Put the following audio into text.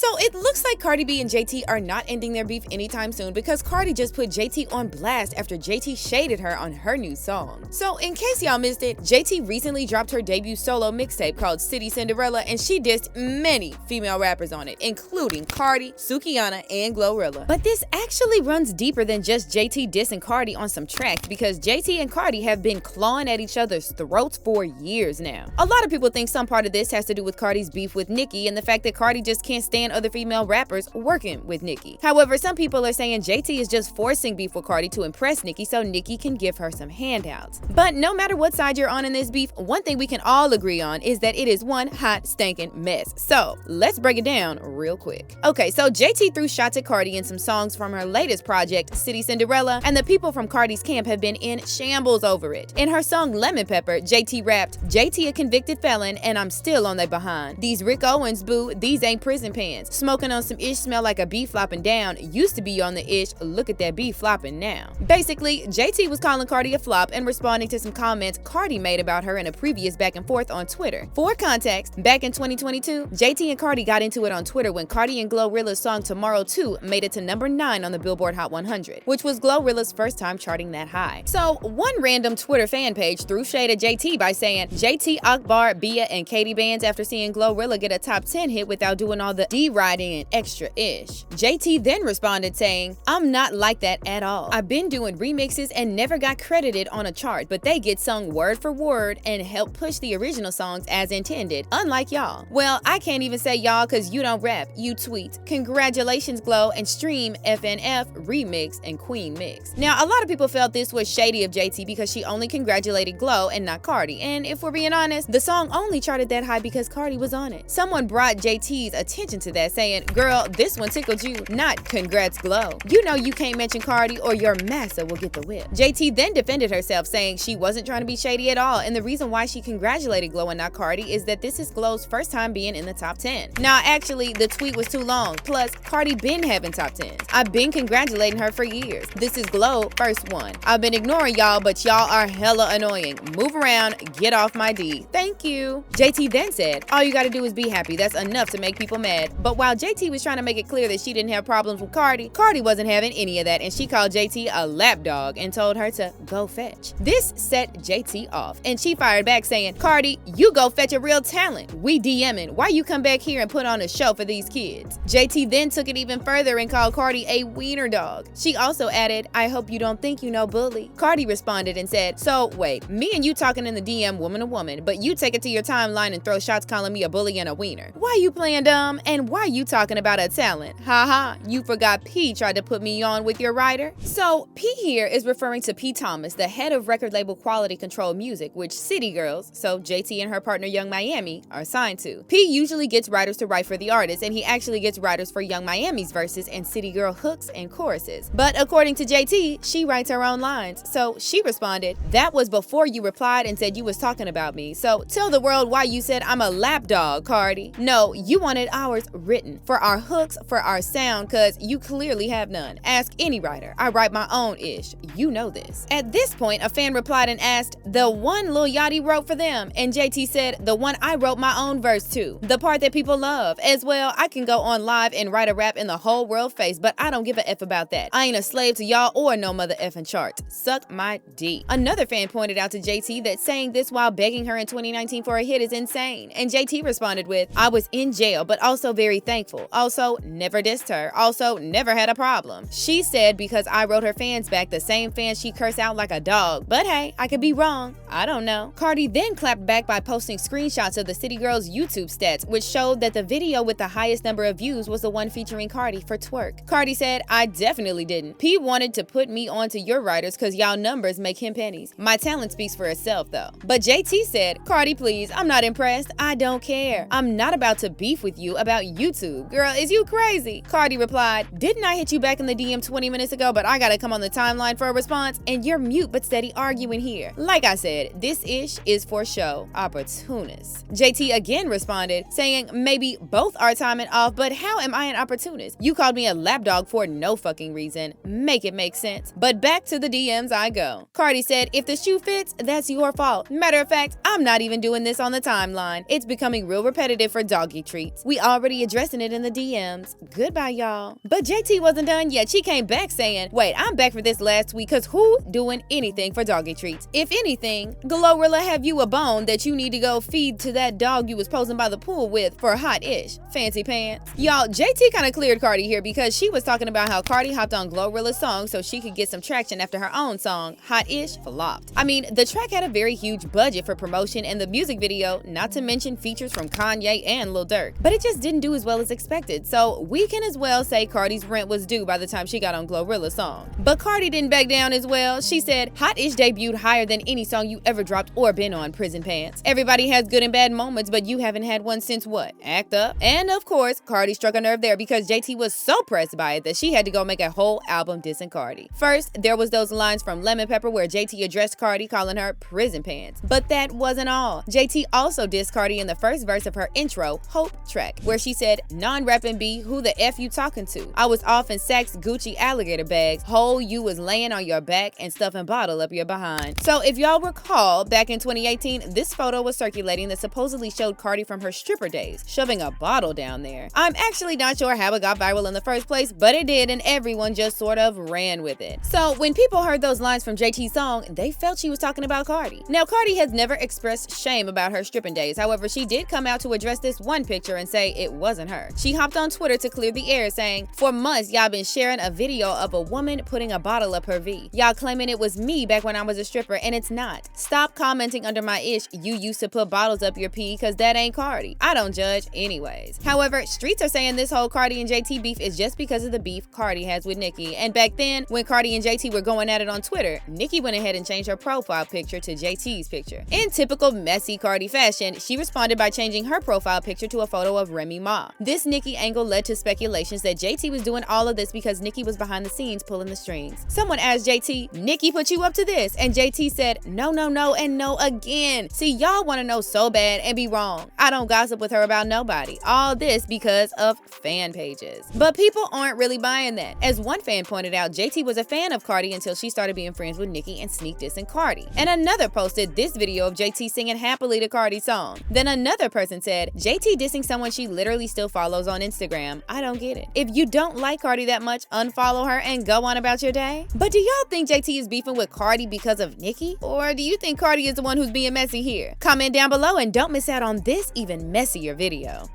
So it looks like Cardi B and JT are not ending their beef anytime soon because Cardi just put JT on blast after JT shaded her on her new song. So in case y'all missed it, JT recently dropped her debut solo mixtape called City Cinderella, and she dissed many female rappers on it, including Cardi, Sukihana, and Glo Rilla. But this actually runs deeper than just JT dissing Cardi on some tracks, because JT and Cardi have been clawing at each other's throats for years now. A lot of people think some part of this has to do with Cardi's beef with Nicki and the fact that Cardi just can't stand other female rappers working with Nicki. However, some people are saying JT is just forcing beef with Cardi to impress Nicki so Nicki can give her some handouts. But no matter what side you're on in this beef, one thing we can all agree on is that it is one hot stinking mess. So let's break it down real quick. Okay, so JT threw shots at Cardi in some songs from her latest project, City Cinderella, and the people from Cardi's camp have been in shambles over it. In her song Lemon Pepper, JT rapped, "JT a convicted felon and I'm still on they behind. These Rick Owens, boo, these ain't prison pants. Smoking on some ish, smell like a bee flopping down. Used to be on the ish, look at that bee flopping now." Basically, JT was calling Cardi a flop and responding to some comments Cardi made about her in a previous back and forth on Twitter. For context, back in 2022, JT and Cardi got into it on Twitter when Cardi and Glo Rilla's song Tomorrow 2 made it to number 9 on the Billboard Hot 100, which was Glo Rilla's first time charting that high. So one random Twitter fan page threw shade at JT by saying, "JT Akbar, Bia, and Katie bans after seeing Glo Rilla get a top 10 hit without doing all the D-riding and extra ish." JT then responded saying, "I'm not like that at all. I've been doing remixes and never got credited on a chart, but they get sung word for word and help push the original songs as intended, unlike y'all." Well, I can't even say y'all cause you don't rap, you tweet. Congratulations, Glo, and stream FNF, Remix, and Queen Mix. Now, a lot of people felt this was shady of JT because she only congratulated Glo and not Cardi, and if we're being honest, the song only charted that high because Cardi was on it. Someone brought JT's attention to that, saying, "Girl, this one tickled you, not congrats Glo. You know you can't mention Cardi or your massa will get the whip." JT then defended herself, saying she wasn't trying to be shady at all, and the reason why she congratulated Glo and not Cardi is that this is Glo's first time being in the top 10. Now, actually, the tweet was too long, plus Cardi been having top 10s. I've been congratulating her for years. This is Glo first one. I've been ignoring y'all, but y'all are hella annoying. Move around, get off my D. Thank you." JT then said, "All you gotta do is be happy. That's enough to make people mad." But while JT was trying to make it clear that she didn't have problems with Cardi, Cardi wasn't having any of that, and she called JT a lapdog and told her to go fetch. This set JT off, and she fired back saying, "Cardi, you go fetch a real talent. We DMing. Why you come back here and put on a show for these kids?" JT then took it even further and called Cardi a wiener dog. She also added, "I hope you don't think you know bully." Cardi responded and said, "So wait, me and you talking in the DM woman to woman, but you take it to your timeline and throw shots calling me a bully and a wiener. Why you playing dumb? And why you talking about a talent? Haha, you forgot P tried to put me on with your writer?" So P here is referring to P Thomas, the head of record label Quality Control Music, which City Girls, so JT and her partner Young Miami, are signed to. P usually gets writers to write for the artist, and he actually gets writers for Young Miami's verses and City Girl hooks and choruses. But according to JT, she writes her own lines. So she responded, "That was before you replied and said you was talking about me. So tell the world why you said I'm a lapdog, Cardi. No, you wanted ours written. For our hooks, for our sound, cause you clearly have none. Ask any writer. I write my own ish. You know this." At this point, a fan replied and asked, "The one Lil Yachty wrote for them?" And JT said, "The one I wrote my own verse to. The part that people love. As well, I can go on live and write a rap in the whole world face, but I don't give a F about that. I ain't a slave to y'all or no mother effing chart. Suck my D." Another fan pointed out to JT that saying this while begging her in 2019 for a hit is insane. And JT responded with, "I was in jail, but also very thankful. Also, never dissed her. Also, never had a problem." She said because I wrote her fans back, the same fans she cursed out like a dog. But hey, I could be wrong. I don't know. Cardi then clapped back by posting screenshots of the City Girls YouTube stats, which showed that the video with the highest number of views was the one featuring Cardi for Twerk. Cardi said, "I definitely didn't. P wanted to put me onto your writers cause y'all numbers make him pennies. My talent speaks for itself though." But JT said, "Cardi, please, I'm not impressed. I don't care. I'm not about to beef with you about YouTube. Girl, is you crazy?" Cardi replied, "Didn't I hit you back in the DM 20 minutes ago, but I gotta come on the timeline for a response, and you're mute but steady arguing here. Like I said, this ish is for show. Opportunist." JT again responded, saying, "Maybe both are timing off, but how am I an opportunist? You called me a lapdog for no fucking reason. Make it make sense." But back to the DMs I go. Cardi said, "If the shoe fits, that's your fault. Matter of fact, I'm not even doing this on the timeline. It's becoming real repetitive for doggy treats. We already addressing it in the DMs. Goodbye, y'all. But JT wasn't done yet. She came back saying, wait, I'm back for this last week because who doing anything for doggy treats? If anything, Glo Rilla have you a bone that you need to go feed to that dog you was posing by the pool with for hot-ish. Fancy pants. Y'all, JT kind of cleared Cardi here because she was talking about how Cardi hopped on Glo Rilla's song so she could get some traction after her own song, Hot-ish, flopped. I mean, the track had a very huge budget for promotion and the music video, not to mention features from Kanye and Lil Durk. But it just didn't do as well as expected, so we can as well say Cardi's rent was due by the time she got on Glo Rilla's song. But Cardi didn't back down as well. She said, Hot-ish debuted higher than any song you ever dropped or been on, Prison Pants. Everybody has good and bad moments, but you haven't had one since what? Act Up? And of course, Cardi struck a nerve there because JT was so pressed by it that she had to go make a whole album dissing Cardi. First, there was those lines from Lemon Pepper where JT addressed Cardi calling her Prison Pants. But that wasn't all. JT also dissed Cardi in the first verse of her intro, Hope track, where she said, non-rapping B, who the F you talking to? I was off in Saks Gucci alligator bags, whole you was laying on your back and stuffing bottle up your behind. So if y'all recall, back in 2018, this photo was circulating that supposedly showed Cardi from her stripper days, shoving a bottle down there. I'm actually not sure how it got viral in the first place, but it did and everyone just sort of ran with it. So when people heard those lines from JT's song, they felt she was talking about Cardi. Now Cardi has never expressed shame about her stripping days, however she did come out to address this one picture and say it wasn't her. She hopped on Twitter to clear the air saying, for months y'all been sharing a video of a woman putting a bottle up her V. Y'all claiming it was me back when I was a stripper and it's not. Stop commenting under my ish you used to put bottles up your pee cause that ain't Cardi. I don't judge anyways. However, streets are saying this whole Cardi and JT beef is just because of the beef Cardi has with Nicki. And back then, when Cardi and JT were going at it on Twitter, Nicki went ahead and changed her profile picture to JT's picture. In typical messy Cardi fashion, she responded by changing her profile picture to a photo of Remy Ma. This Nicki angle led to speculations that JT was doing all of this because Nicki was behind the scenes pulling the strings. Someone asked JT, Nicki put you up to this? And JT said, no, no, no, and no again. See, y'all want to know so bad and be wrong. I don't gossip with her about nobody. All this because of fan pages. But people aren't really buying that. As one fan pointed out, JT was a fan of Cardi until she started being friends with Nicki and sneak dissing Cardi. And another posted this video of JT singing happily to Cardi's song. Then another person said, JT dissing someone she literally still follows on Instagram. I don't get it. If you don't like Cardi that much, unfollow her and go on about your day. But do y'all think JT is beefing with Cardi because of Nicki? Or do you think Cardi is the one who's being messy here? Comment down below and don't miss out on this even messier video.